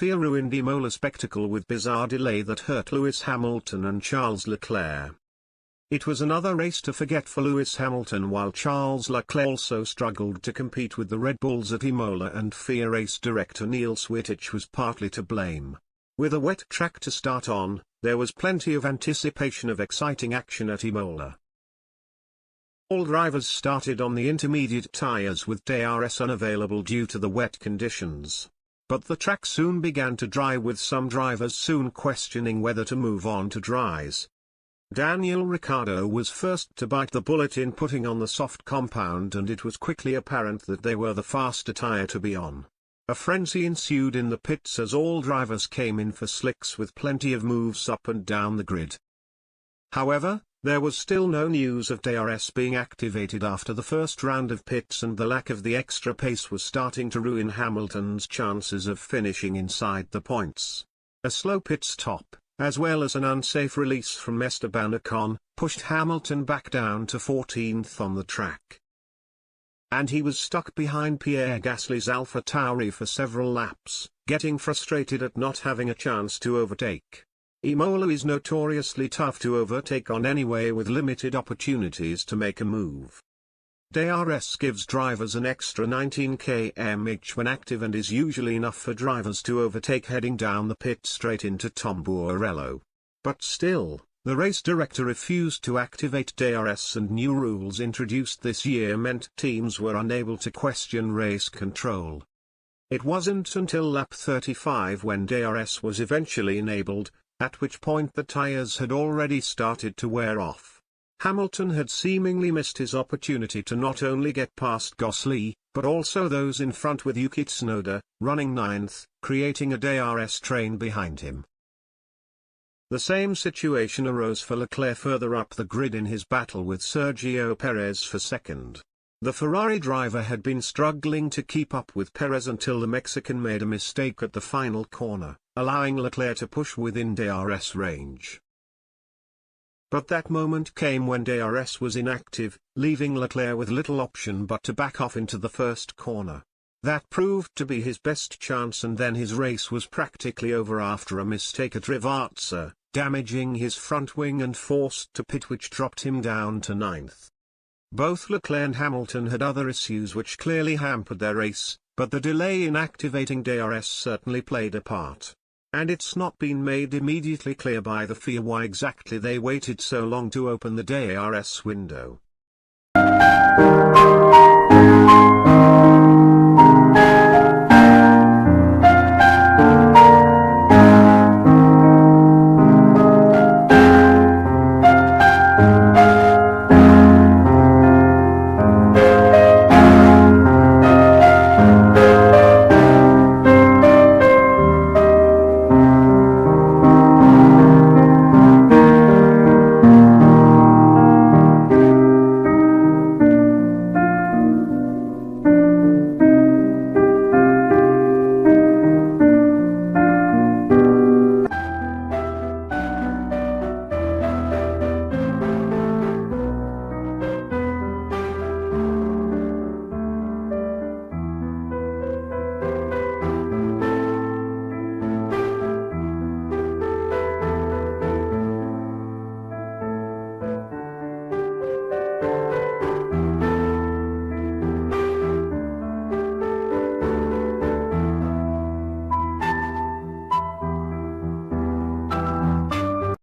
FIA ruined Imola spectacle with bizarre delay that hurt Lewis Hamilton and Charles Leclerc. It was another race to forget for Lewis Hamilton, while Charles Leclerc also struggled to compete with the Red Bulls at Imola, and FIA race director Neil Swittich was partly to blame. With a wet track to start on, there was plenty of anticipation of exciting action at Imola. All drivers started on the intermediate tyres with DRS unavailable due to the wet conditions. But the track soon began to dry, with some drivers soon questioning whether to move on to dries. Daniel Ricciardo was first to bite the bullet in putting on the soft compound, and it was quickly apparent that they were the faster tyre to be on. A frenzy ensued in the pits as all drivers came in for slicks with plenty of moves up and down the grid. However, there was still no news of DRS being activated after the first round of pits, and the lack of the extra pace was starting to ruin Hamilton's chances of finishing inside the points. A slow pit stop, as well as an unsafe release from Esteban Ocon, pushed Hamilton back down to 14th on the track. And he was stuck behind Pierre Gasly's AlphaTauri for several laps, getting frustrated at not having a chance to overtake. Imola is notoriously tough to overtake on anyway, with limited opportunities to make a move. DRS gives drivers an extra 19 km/h when active, and is usually enough for drivers to overtake heading down the pit straight into Tamburello. But still, the race director refused to activate DRS, and new rules introduced this year meant teams were unable to question race control. It wasn't until lap 35 when DRS was eventually enabled, at which point the tyres had already started to wear off. Hamilton had seemingly missed his opportunity to not only get past Gasly, but also those in front, with Yuki Tsunoda running 9th, creating a DRS train behind him. The same situation arose for Leclerc further up the grid in his battle with Sergio Perez for second. The Ferrari driver had been struggling to keep up with Perez until the Mexican made a mistake at the final corner, allowing Leclerc to push within DRS range. But that moment came when DRS was inactive, leaving Leclerc with little option but to back off into the first corner. That proved to be his best chance, and then his race was practically over after a mistake at Rivazza, damaging his front wing and forced to pit, which dropped him down to 9th. Both Leclerc and Hamilton had other issues which clearly hampered their race, but the delay in activating DRS certainly played a part. And it's not been made immediately clear by the FIA why exactly they waited so long to open the DRS window.